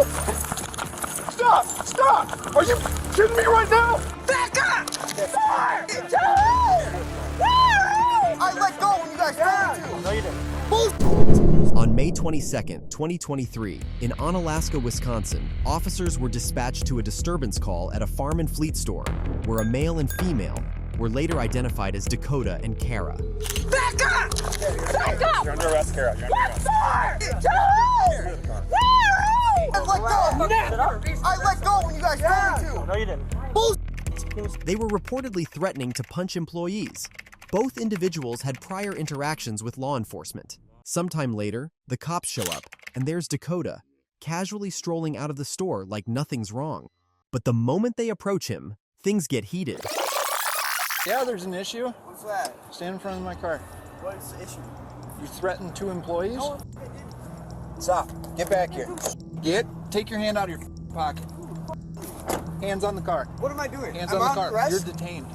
Stop! Stop! Are you kidding me right now? Back up! I let go when you guys told me to. No, you didn't. On May 22nd, 2023, in Onalaska, Wisconsin, officers were dispatched to a disturbance call at a farm and fleet store where a male and female were later identified as Dakota and Kara. Back up! Back up! You're under arrest, Kara. You're under arrest. I let go when you guys told me to. No, you didn't. They were reportedly threatening to punch employees. Both individuals had prior interactions with law enforcement. Sometime later, the cops show up, and there's Dakota, casually strolling out of the store like nothing's wrong. But the moment they approach him, things get heated. Yeah, there's an issue. What's that? Stand in front of my car. What's the issue? You threatened 2 employees? No. Stop. Get back here. Take your hand out of your pocket. Hands on the car. What am I doing? Hands I'm on the car. arrest? You're detained.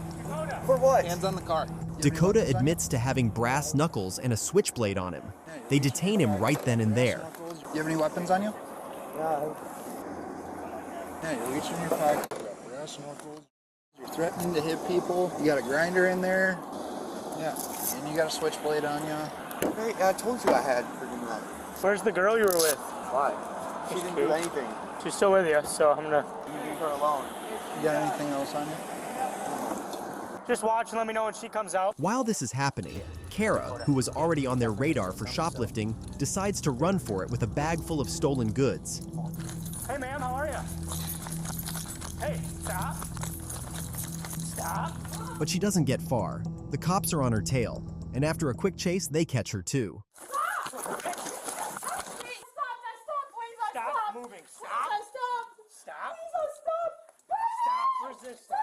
For what? Hands on the car. Dakota admits to having brass knuckles and a switchblade on him. They detain him right then and there. You have any weapons on you? No. Yeah, you're reaching in your pocket. You got brass knuckles. You're threatening to hit people. You got a grinder in there. Yeah. And you got a switchblade on you. Hey, I told you I had freaking that. Where's the girl you were with? Why? She didn't do anything. She's still with you, so I'm gonna You leave her alone. You got anything else on you? just watch and let me know when she comes out. While this is happening, Kara, who was already on their radar for shoplifting, decides to run for it with a bag full of stolen goods. Hey ma'am, how are you? Hey, stop. Stop. But she doesn't get far. The cops are on her tail, and after a quick chase, they catch her too. Stop moving. Stop. Stop. Stop resisting.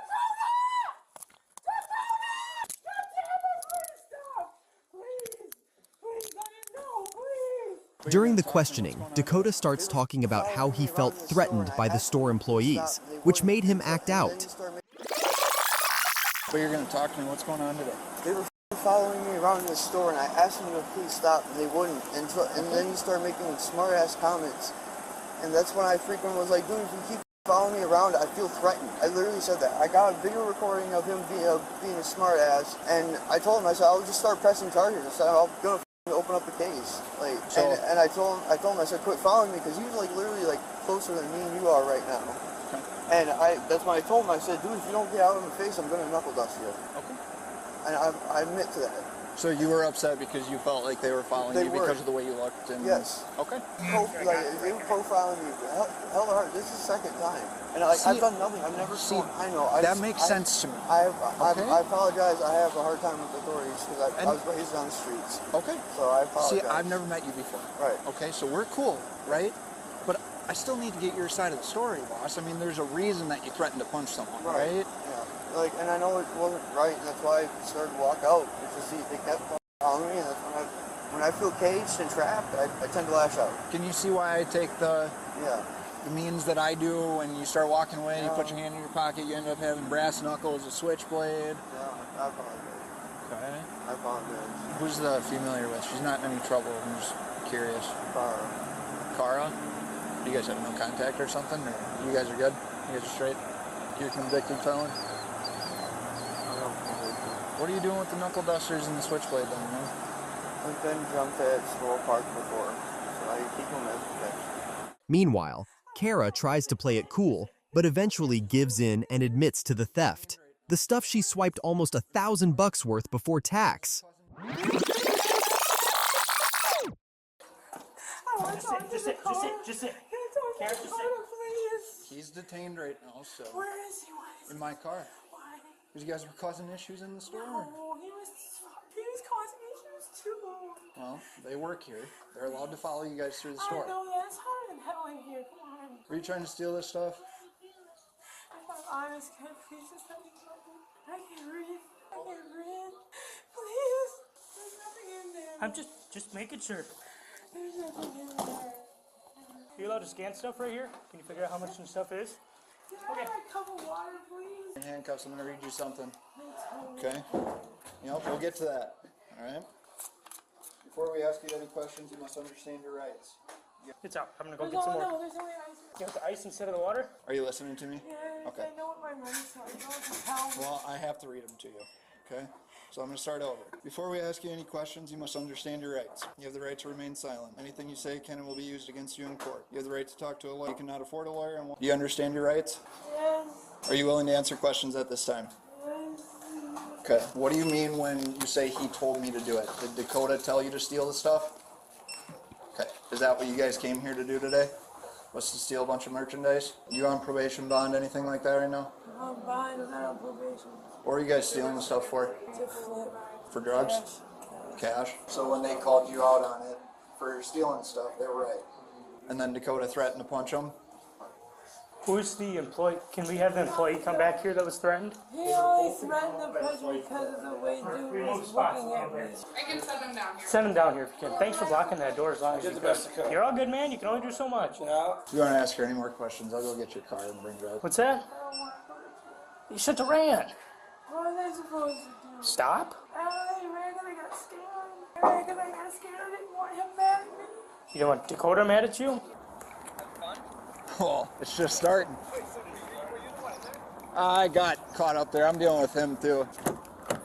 During the questioning, Dakota starts talking about how he felt threatened by the store employees, which made him act out. But you're going to talk to me. What's going on today? They were following me around the store, and I asked them to please stop, and they wouldn't. And then you start making smart-ass comments. And that's when I freaking was like, dude, if you keep following me around, I feel threatened. I literally said that. I got a video recording of him being a smart-ass, and I told him, I said, I'll just start pressing charges. I said, I'm going to open up a case. Like, so, and I told him, I said, quit following me, because he's like literally like closer than me and you are right now. Okay. And that's when I told him, I said, dude, if you don't get out of my face, I'm going to knuckle dust you. Okay. And I admit to that. So you were upset because you felt like they were following you because of the way you looked? And yes. Okay. They were profiling me. Hell hard. This is the second time. And like, I've done nothing. I've never seen. I know. That makes sense to me. I apologize. I have a hard time with authorities because I was raised on the streets. Okay. So I apologize. See, I've never met you before. Right. Okay, so we're cool, right? But I still need to get your side of the story, boss. I mean, there's a reason that you threatened to punch someone, right? Yeah. Like, and I know it wasn't right, and that's why I started to walk out. Because they kept following me, and that's when I feel caged and trapped, I tend to lash out. Can you see why I take the means that I do when you start walking away, you put your hand in your pocket, you end up having brass knuckles, a switchblade? Yeah, I apologize. Okay. I apologize. Who's the female you're with? She's not in any trouble. I'm just curious. Cara? You guys have no contact or something? Or you guys are good? You guys are straight? You're convicted felon? What are you doing with the knuckle dusters and the switchblade then, man? I've been jumped at Squirrel Park before, so I keep them as protection. Meanwhile, Kara tries to play it cool, but eventually gives in and admits to the theft. The stuff she swiped almost $1,000 worth before tax. Just sit. Kara, just sit. He's detained right now, so... Where is he? In my car. Why? Because you guys were causing issues in the store. No, he was causing issues too. Well, they work here. They're allowed to follow you guys through the store. I know, that's hard in hell in here. Come on. Were you trying to steal this stuff? If I'm honest, can I please just let me go? I can't breathe. Please. There's nothing in there. I'm just making sure. There's nothing in there. Are you allowed to scan stuff right here? Can you figure out how much some stuff is? Can I have a cup of water, please? In handcuffs, I'm going to read you something. Okay? Yep, we'll get to that. Alright? Before we ask you any questions, you must understand your rights. It's out. I'm going to go get some more. No, there's only ice. You want the ice instead of the water? Are you listening to me? Yeah, Okay. I know what my money's for. I know what to tell me. Well, I have to read them to you, okay? So I'm going to start over. Before we ask you any questions, you must understand your rights. You have the right to remain silent. Anything you say can and will be used against you in court. You have the right to talk to a lawyer. You cannot afford a lawyer. Do you understand your rights? Yes. Are you willing to answer questions at this time? Yes. Okay. What do you mean when you say he told me to do it? Did Dakota tell you to steal the stuff? Okay. Is that what you guys came here to do today? Was to steal a bunch of merchandise? You on probation, bond, anything like that right now? I'm buying, I'm not on probation. What are you guys stealing the stuff for? To flip. For drugs? Cash. So when they called you out on it for stealing stuff, they were right. And then Dakota threatened to punch them? Who's the employee? Can we have the employee come back here that was threatened? He only threatened to punch me because of the way dude was looking at me. I can send him down here. Send him down here if you can. Thanks for blocking that door as long as you could. You're all good, man. You can only do so much. If you want to ask her any more questions, I'll go get your car and bring it up. What's that? You shouldn't have ran. What was I supposed to do? Stop. I ran because I got scared. I ran because I got scared. I didn't want him mad at me. You don't want Dakota mad at you? Well, it's just starting. I got caught up there. I'm dealing with him too.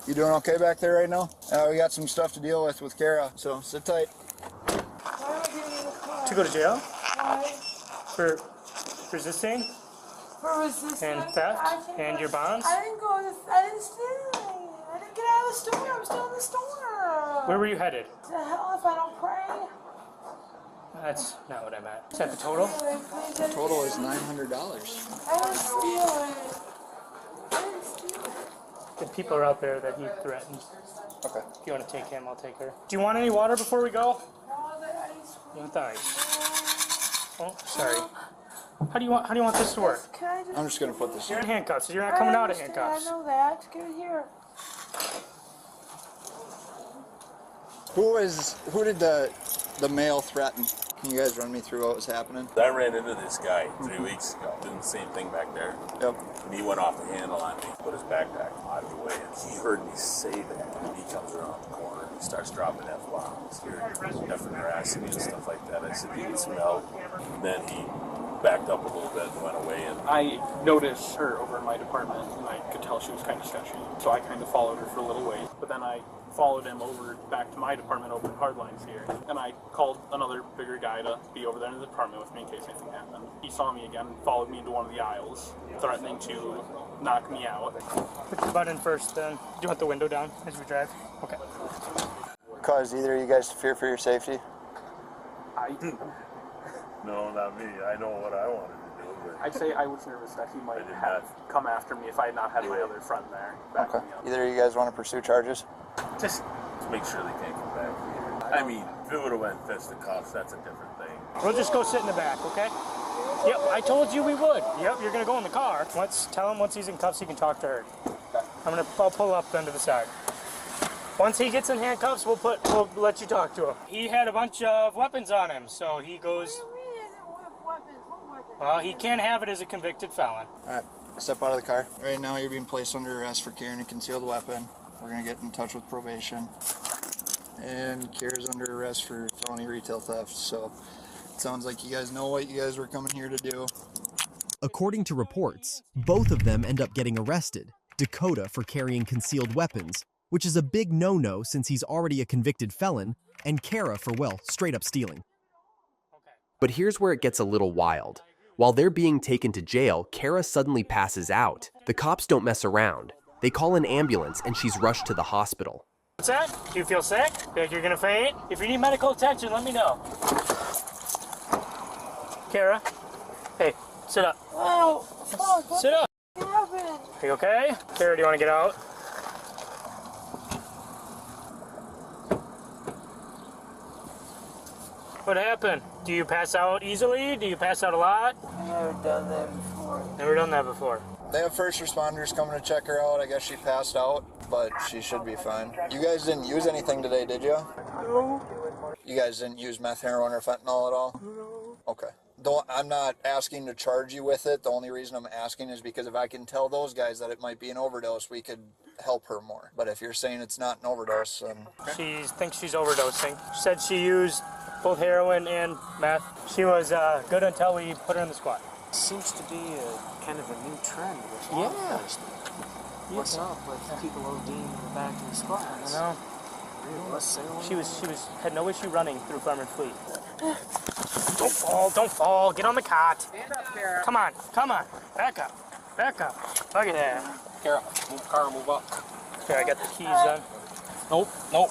You doing okay back there right now? We got some stuff to deal with Kara, so sit tight. Why am I getting in the car? To go to jail? Why? For resisting For resistance. and theft and your bonds? I didn't go to, I didn't steal. I didn't get out of the store. I'm still in the store. Where were you headed? To hell if I don't pray. That's not what I meant. Is that the total? Total is $900. I didn't steal it. I didn't steal it. The people are out there that he threatened. Okay. If you want to take him, I'll take her. Do you want any water before we go? No, the ice You want the ice? Oh, sorry. How do you want this to work? Can I just... I'm just gonna put this You're in. in handcuffs, so you're not coming out of understand, handcuffs. I know that. Get it here. Who did the male threaten? Can you guys run me through what was happening? I ran into this guy 3 weeks ago, doing the same thing back there. Yep. And he went off the handle on me, put his backpack out of the way, and he heard me say that. And he comes around the corner and he starts dropping F-bombs. You're effing harassing me and stuff like that. I said, you need some help. And then he backed up a little bit and went away. And I noticed her over in my department, and I could tell she was kind of sketchy. So I kind of followed her for a little ways. But then I followed him over back to my department over in Hardlines here. And I called another bigger guy to be over there in the department with me in case anything happened. He saw me again and followed me into one of the aisles, threatening to knock me out. Put your butt in first, then. Do you want the window down as we drive? Okay. Cause either of you guys to fear for your safety? no, not me. I know what I wanted to do. But I'd say I was nervous that he might did have not. come after me if I had not had my other friend there backing Okay. me up. Either of you guys want to pursue charges? Just to make sure they can't come back here. I mean, if it would have went fisticuffs, that's a different thing. we'll just go sit in the back, okay? Yep, I told you we would. Yep, you're gonna go in the car. Tell him once he's in cuffs he can talk to her. I'll pull up then to the side. Once he gets in handcuffs, we'll let you talk to him. He had a bunch of weapons on him, so he goes. Well, he can't have it as a convicted felon. All right, step out of the car. Right now, you're being placed under arrest for carrying a concealed weapon. We're gonna get in touch with probation. And Kira's under arrest for felony retail theft. So it sounds like you guys know what you guys were coming here to do. According to reports, both of them end up getting arrested. Dakota for carrying concealed weapons, which is a big no-no since he's already a convicted felon, and Kara for, well, straight up stealing. But here's where it gets a little wild. While they're being taken to jail, Kara suddenly passes out. The cops don't mess around. They call an ambulance and she's rushed to the hospital. What's that? Do you feel sick? Feel like you're gonna faint? If you need medical attention, let me know. Kara, hey, sit up. Oh, fuck. What Sit up. happened? Are you okay? Kara, do you want to get out? What happened? Do you pass out easily? Do you pass out a lot? I've never done that before. Never done that before. They have first responders coming to check her out. I guess she passed out, but she should be fine. You guys didn't use anything today, did you? No. You guys didn't use meth, heroin, or fentanyl at all? No. Okay. I'm not asking to charge you with it. The only reason I'm asking is because if I can tell those guys that it might be an overdose, we could help her more. But if you're saying it's not an overdose, then... She thinks she's overdosing. She said she used both heroin and meth. She was good until we put her in the squad. Seems to be a kind of a new trend with law enforcement. What's up with people ODing in the back of the squads? I know. She had no issue running through Farmer Fleet. Don't fall, get on the cot. Stand up, Kara. Come on, back up. Look at that. Kara, move up. Okay, I got the keys on. Nope.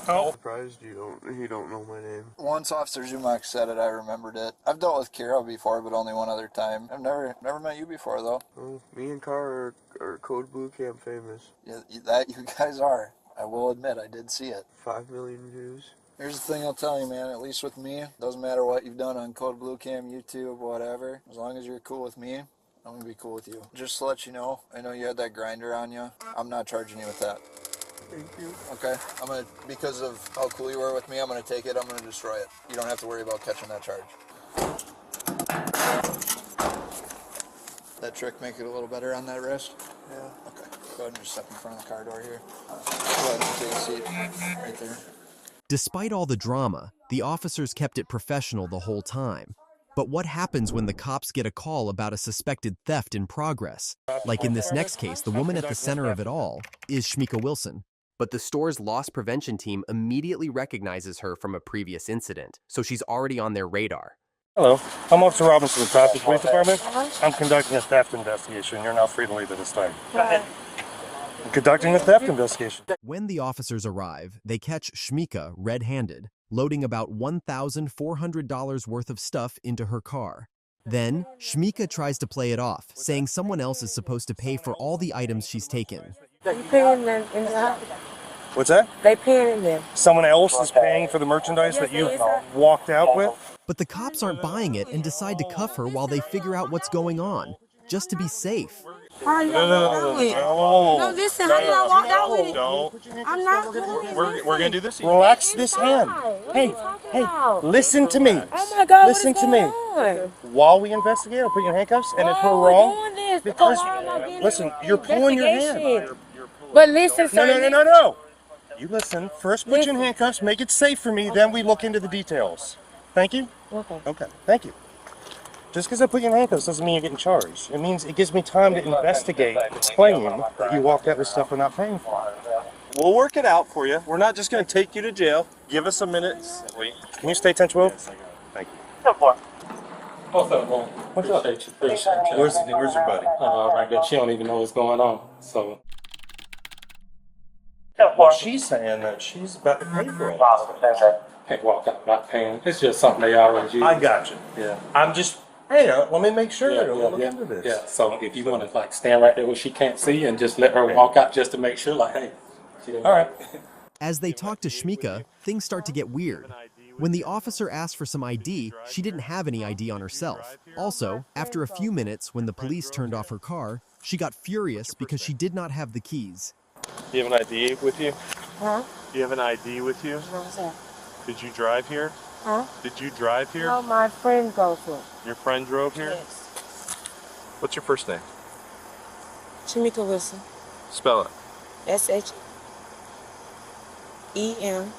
I'm surprised you don't know my name. Once Officer Zumak said it, I remembered it. I've dealt with Kara before, but only one other time. I've never met you before, though. Oh, me and Car are Code Blue Cam famous. Yeah, that you guys are. I will admit, I did see it. 5 million views. Here's the thing I'll tell you, man. At least with me, doesn't matter what you've done on Code Blue Cam, YouTube, whatever. As long as you're cool with me, I'm gonna be cool with you. Just to let you know, I know you had that grinder on you. I'm not charging you with that. Thank you. Okay? Because of how cool you were with me, I'm gonna take it, I'm gonna destroy it. You don't have to worry about catching that charge. That trick make it a little better on that wrist? Yeah. Okay. Go ahead and just step in front of the car door here. Go ahead and take a seat right there. Despite all the drama, the officers kept it professional the whole time. But what happens when the cops get a call about a suspected theft in progress? Like in this next case, the woman at the center of it all is Shmika Wilson. But the store's loss prevention team immediately recognizes her from a previous incident, so she's already on their radar. Hello, I'm Officer Robinson with the Traffic Police Department. I'm conducting a theft investigation. You're now free to leave at this time. Go ahead. I'm conducting a theft investigation. When the officers arrive, they catch Shmika red-handed, loading about $1,400 worth of stuff into her car. Then, Shmika tries to play it off, saying someone else is supposed to pay for all the items she's taken. You paying them in the house? What's that? They paying them. Someone else is paying for the merchandise that you walked out with? But the cops aren't buying it and decide to cuff her while they figure out what's going on, just to be safe. How you walk with it? No, listen, how did I walk out with it? No. I'm not doing it. We're gonna do this. Relax this hand. Hey, listen to me. Oh my God, Listen to me. me. While we investigate, I'll put you in handcuffs, and if we're wrong, because listen, you're pulling your hand. But listen, sir. No. You listen. First, put you in handcuffs. Make it safe for me. Then we look into the details. Thank you. Okay. Thank you. Just because I put you in handcuffs doesn't mean you're getting charged. It means it gives me time to investigate, explain that you walked out with stuff we're not paying for. We'll work it out for you. We're not just going to take you to jail. Give us a minute. Can you stay 10-12? Thank you. What's up, man? What's up? Appreciate you. Where's your buddy? Right there. She don't even know what's going on. So. Well, she's saying that she's about to pay for it. Can't walk out not paying. It's just something they always use. I got you. Yeah. I'm just, hey, let me make sure Yeah, that we'll look into this. Yeah. So if you want to like stand right there where she can't see and just let her walk out just to make sure, like, hey. All right. As they talk to Shmika, things start to get weird. When the officer asked for some ID, she didn't have any ID on herself. Also, after a few minutes, when the police turned off her car, she got furious because she did not have the keys. Do you have an ID with you? Huh? Do you have an ID with you? What's that? Did you drive here? Huh? Did you drive here? No, my friend goes to it. Your friend drove here? Yes. What's your first name? Shmika Wilson. Spell it. SHEMKA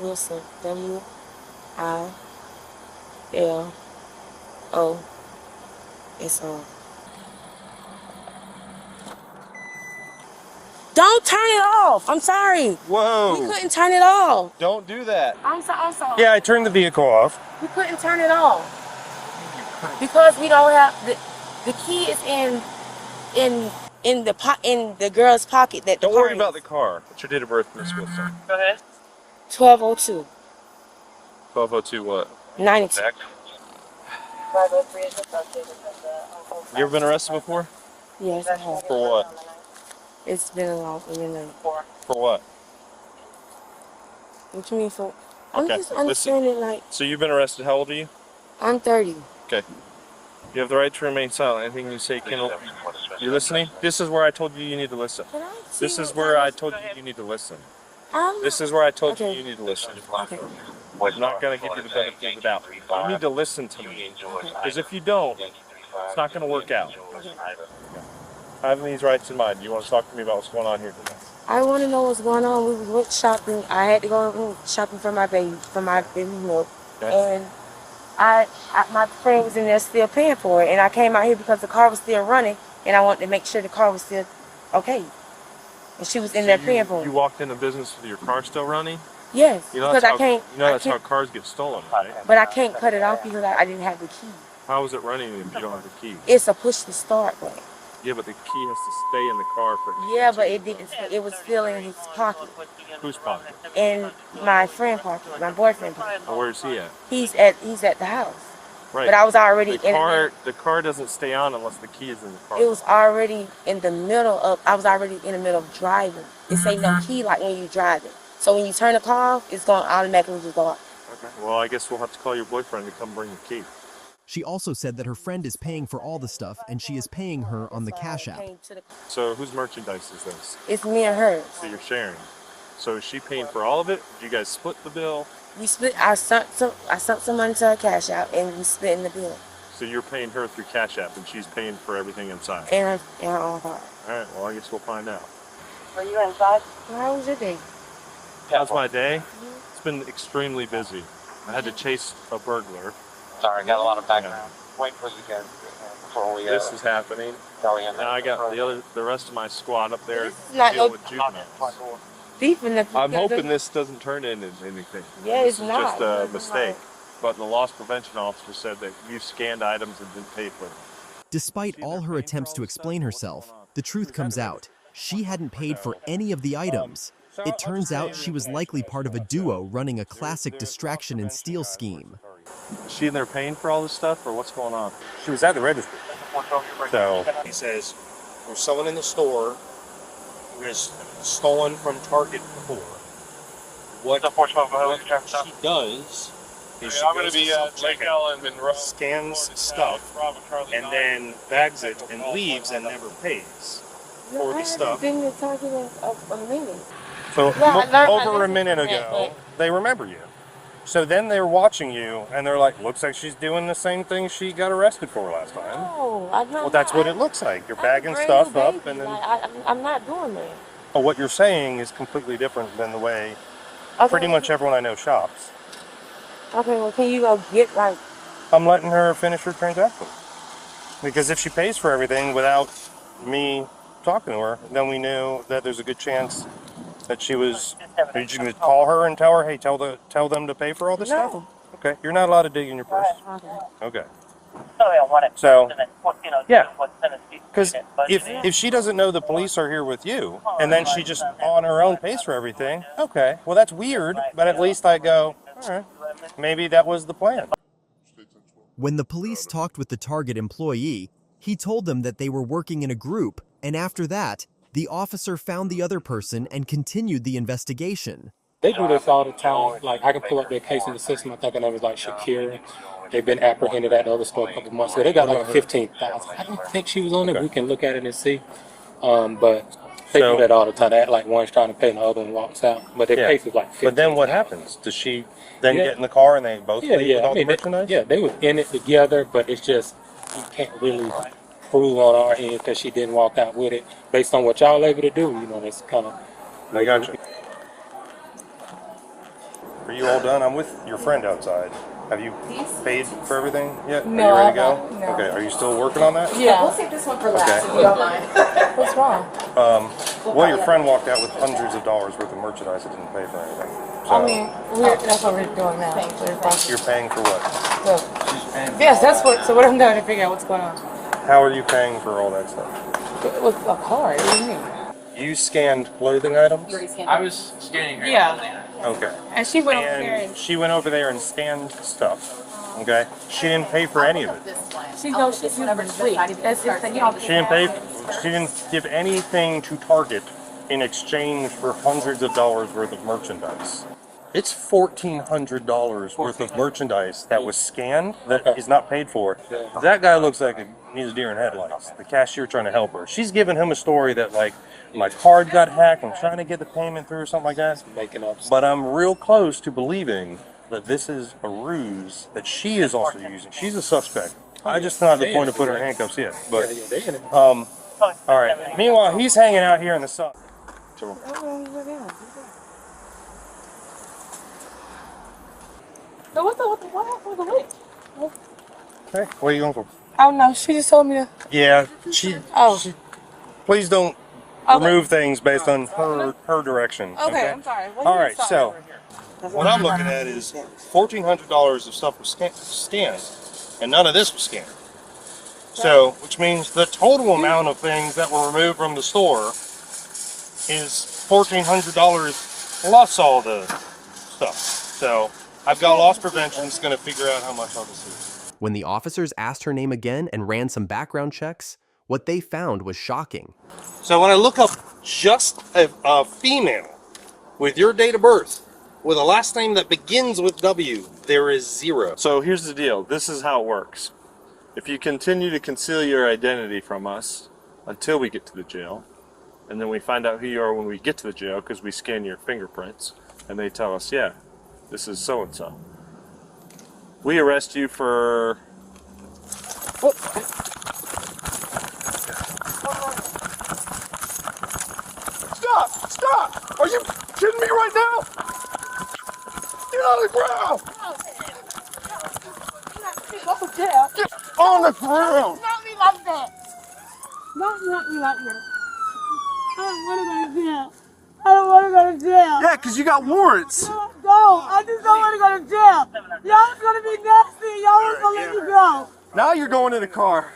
Wilson. WILLOSON. Don't turn it off. I'm sorry. Whoa. We couldn't turn it off. Don't do that. I'm sorry. Yeah, I turned the vehicle off. We couldn't turn it off because we don't have the key is in the girl's pocket. That Don't worry about the car. What's your date of birth, Miss Wilson? Go ahead. 1202. 1202 what? 92. You ever been arrested before? Yes, I have. For what? It's been a long time. For what? What you mean for? I'm Okay, just understanding like So you've been arrested. How old are you? I'm 30. Okay. You have the right to remain silent. Anything you say can... You listening? This is where I told you need to listen. This is where I told you need to listen. This is where I told you need to listen. Okay. I'm not going to give you the benefit of the doubt. You need to listen to me. Because if you don't, it's not going to work out. Having these rights in mind, you want to talk to me about what's going on here today? I want to know what's going on. We went shopping. I had to go shopping for my baby, milk. And my friend was in there still paying for it. And I came out here because the car was still running, and I wanted to make sure the car was still okay. And she was in there paying for it. You walked into business with your car still running? Yes, You know because that's I can't. that's how cars get stolen, right? But I can't cut it off because I didn't have the key. How is it running if you don't have the key? It's a push to start button. Yeah, but the key has to stay in the car for. Yeah, but it didn't. It was still in his pocket. Whose pocket? In my friend pocket, my boyfriend pocket. Oh, where's he at? He's at the house. Right. But I was already the car. The car doesn't stay on unless the key is in the car. It was already in the middle of. I was already in the middle of driving. It say no key like when you driving. So when you turn the car off, it's going to automatically just go off. Okay. Well, I guess we'll have to call your boyfriend to come bring the key. She also said that her friend is paying for all the stuff and she is paying her on the Cash App. So whose merchandise is this? It's me and hers. So you're sharing. So is she paying for all of it? Did you guys split the bill? We split. I sent some money to her Cash App, and we split in the bill. So you're paying her through Cash App, and she's paying for everything inside. And her own car. All right. Well, I guess we'll find out. Were you inside? How was your day? How's my day? It's been extremely busy. I had to chase a burglar. Sorry, I got a lot of background. Wait for you guys before we. This is happening. Now I got the rest of my squad up there to deal with juveniles. I'm hoping this doesn't turn into anything. Yeah, this it's is not. just a mistake. But the loss prevention officer said that you scanned items and didn't pay for them. Despite all her attempts to explain herself, the truth comes out. She hadn't paid for any of the items. It turns out she was likely part of a duo running a classic distraction and steal scheme. Is she in there paying for all this stuff, or what's going on? She was at the register. So he says, there's someone in the store who has stolen from Target before. What she does is she goes to Lake Ellen and scans stuff and then bags it and leaves and never pays for the stuff. Been to Target a minute. So Yeah, over a minute ago, they remember you. So then they're watching you, and they're like, looks like she's doing the same thing she got arrested for last time. No, I'm not. Well, that's what it looks like. You're bagging stuff up, and then... I'm not doing that. Oh, what you're saying is completely different than the way pretty much everyone I know shops. Okay, well, can you go get, like... I'm letting her finish her transaction. Because if she pays for everything without me talking to her, then we knew that there's a good chance that she was... Are you just going to call her and tell her, hey, tell them to pay for all this stuff? Okay, you're not allowed to dig in your purse. Okay. So, yeah. Because if she doesn't know the police are here with you, and then she just on her own pays for everything, okay, well that's weird, but at least I go, all right, maybe that was the plan. When the police talked with the Target employee, he told them that they were working in a group, and after that, the officer found the other person and continued the investigation. They do this all the time. Like, I can pull up their case in the system. I think her name was like Shakira. They've been apprehended at the other store a couple months ago. They got like 15,000. I don't think she was on it. We can look at it and see. But they do that all the time. They act like one's trying to pay and the other one walks out. But their case is like 15. But then what happens? Does she then get in the car and they both leave with all the merchandise? They was in it together, but it's just, you can't really prove on our end because she didn't walk out with it. Based on what y'all able to do, you know, it's kind of... I got you. Are you all done? I'm with your friend outside. Have you paid for everything yet? No, Are you ready to go? no. Okay, are you still working on that? Yeah. We'll save this one for last if you don't mind. What's wrong? Well, your friend walked out with hundreds of dollars worth of merchandise that didn't pay for anything. So I mean, that's what we're doing now. you're paying for what? Yes, that's what. So what I'm doing to figure out what's going on. How are you paying for all that stuff? With a card. What do you mean? You scanned clothing items? I was scanning her. Yeah. Okay. And she went over there and she went over there and scanned stuff. Okay. She didn't pay for any of it. she knows she's never sleep. That's just the She didn't pay. She didn't give anything to Target in exchange for hundreds of dollars worth of merchandise. It's $1,400 worth of merchandise that was scanned that is not paid for. That guy looks like he's a deer in headlights. The cashier trying to help her. She's giving him a story that like my card got hacked. I'm trying to get the payment through or something like that. Making up. But I'm real close to believing that this is a ruse that she is also using. She's a suspect. I just not at the point to put her in handcuffs yet. But all right. Meanwhile, he's hanging out here in the sun. to him. So what happened with the witch? Hey, where are you going for? Oh no, she just told me to. Yeah, Oh. please don't remove things based on her direction. Okay, I'm sorry. All right, so what I'm looking at is $1,400 of stuff was scanned, and none of this was scanned. So, which means the total amount of things that were removed from the store is $1,400 plus all the stuff. So, I've got loss prevention. It's going to figure out how much all this is. When the officers asked her name again and ran some background checks, what they found was shocking. So when I look up just a female with your date of birth, with a last name that begins with W, there is 0. So here's the deal. This is how it works. If you continue to conceal your identity from us until we get to the jail, and then we find out who you are when we get to the jail because we scan your fingerprints, and they tell us, yeah, this is so-and-so. We arrest you for... Stop! Stop! Are you kidding me right now? Get on the ground! Get on the ground! Not me like that. Not me like that. I don't want to go to jail. I don't want to go to jail. Yeah, because you got warrants. No, I just don't want to go to jail. Y'all's going to be nasty. Y'all ain't going to let me go. Now you're going in the car.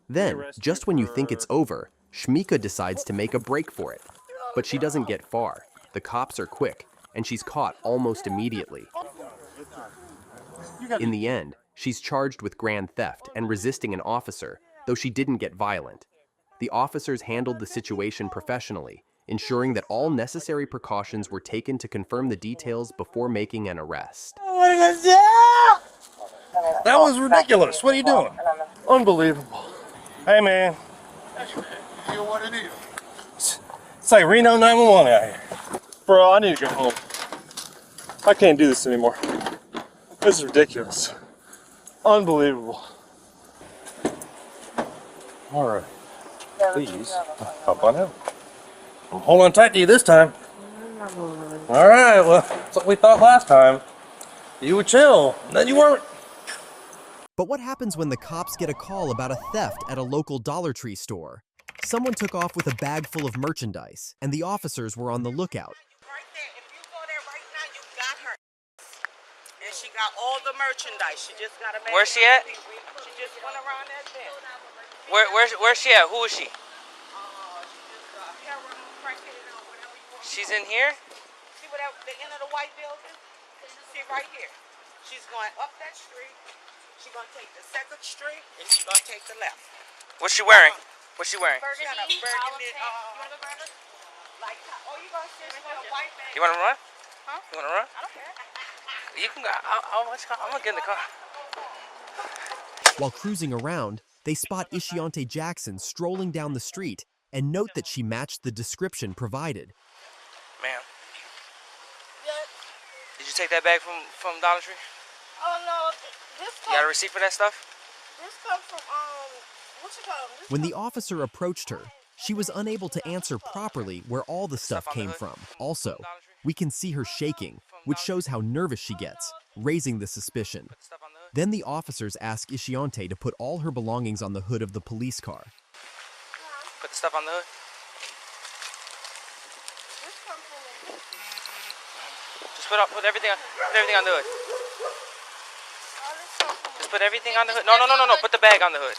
Then, just when you think it's over, Shmika decides to make a break for it. But she doesn't get far. The cops are quick, and she's caught almost immediately. In the end, she's charged with grand theft and resisting an officer, though she didn't get violent. The officers handled the situation professionally, ensuring that all necessary precautions were taken to confirm the details before making an arrest. That was ridiculous. What are you doing? Unbelievable. Hey, man. You know what it is? It's like Reno 911 out here. Bro, I need to go home. I can't do this anymore. This is ridiculous. Unbelievable. All right. Please, hop on out. I'm holding tight to you this time. All right, well, that's what we thought last time. You were chill, and then you weren't. But what happens when the cops get a call about a theft at a local Dollar Tree store? Someone took off with a bag full of merchandise, and the officers were on the lookout. Right there, if you go there right now, you got her. And she got all the merchandise. She just got a bag. Where's she at? She just went around that bed. Where's she at? Who is she? She's in here? See what the end of the white building? See right here. She's going up that street. She's going to take the 2nd Street, and she's going to take the left. What's she wearing? What's she wearing? She got a burgundy, like, oh, you going to see with a white bag? You want to run? Huh? You want to run? I don't care. You can go. I'm going to get in the car. While cruising around, they spot Ishiante Jackson strolling down the street and note that she matched the description provided. Ma'am. Did you take that bag from Dollar Tree? Oh, no. This You got a receipt for that stuff? This comes from, what you call them? When the officer approached her, she was unable to answer properly where all the stuff came from. Also, we can see her shaking, which shows how nervous she gets, raising the suspicion. Then the officers ask Ishiante to put all her belongings on the hood of the police car. Put the stuff on the hood? Just put everything on the hood. Just put everything on the hood. No. Put the bag on the hood.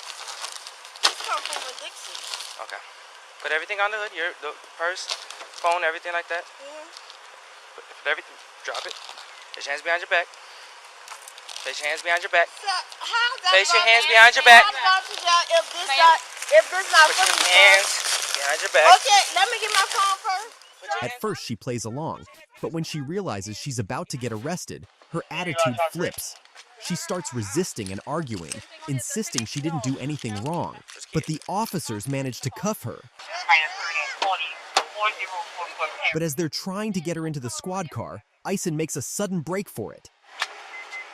This comes from a Dixie. Okay. Put everything on the hood. The purse, phone, everything like that. Put everything. Drop it. Place your hands behind your back. Place your hands behind your back. Place your hands behind your back. If this not Put your hands behind your back. Okay, let me get my phone first. At first, she plays along, but when she realizes she's about to get arrested, her attitude flips. She starts resisting and arguing, insisting she didn't do anything wrong. But the officers manage to cuff her. But as they're trying to get her into the squad car, Ison makes a sudden break for it.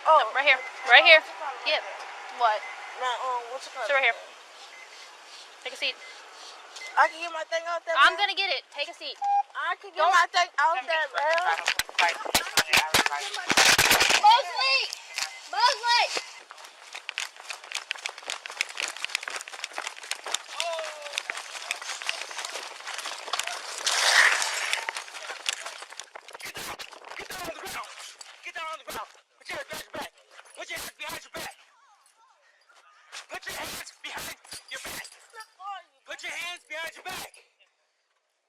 Oh, right here. Right here. Yep. What? What's it called? Sit right here. Take a seat. I can get my thing out there. I'm gonna get it. Take a seat. I can get my thing out there, man. Mosley! Mosley! Get down on the ground. Put your hands behind your back. Put your hands behind your back. Put your hands behind your back. Put your hands behind your back.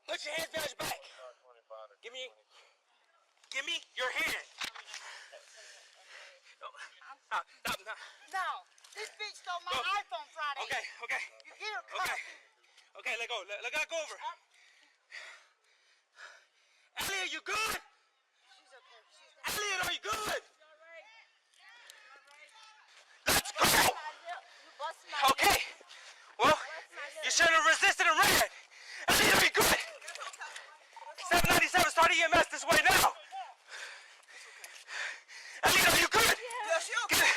Put your hands behind your back. Give me your hand. No, this bitch stole my iPhone Friday. Okay. You get her cut. Okay, let go. Let go over. Elliot, you good? She's okay. Elliot, are you good? Okay. Well, you shouldn't have resisted and ran. Elliot, are you good? 797 start EMS this way now. Elliot, are you good? Yeah, she okay.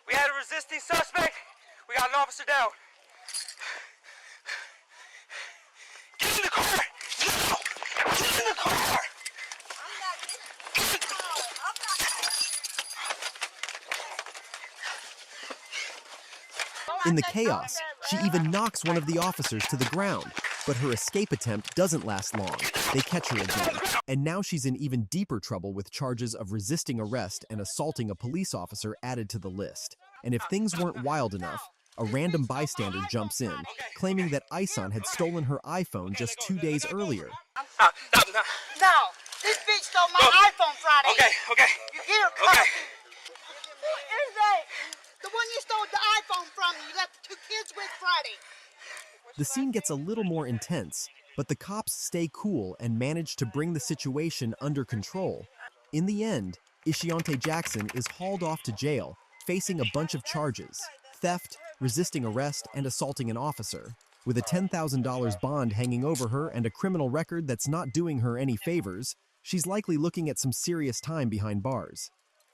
We had a resisting suspect. We got an officer down. Get in the car! No! Get in the car! In the chaos, she even knocks one of the officers to the ground, but her escape attempt doesn't last long. They catch her again, and now she's in even deeper trouble with charges of resisting arrest and assaulting a police officer added to the list. And if things weren't wild enough, a random bystander jumps in, claiming that Ison had stolen her iPhone just 2 days earlier. No, this bitch stole my iPhone Friday. Okay. You get her cut. Who is that? The one you stole the iPhone from. You left the 2 kids with Friday. The scene gets a little more intense, but the cops stay cool and manage to bring the situation under control. In the end, Ishiante Jackson is hauled off to jail, facing a bunch of charges: theft, resisting arrest, and assaulting an officer. With a $10,000 bond hanging over her and a criminal record that's not doing her any favors, she's likely looking at some serious time behind bars.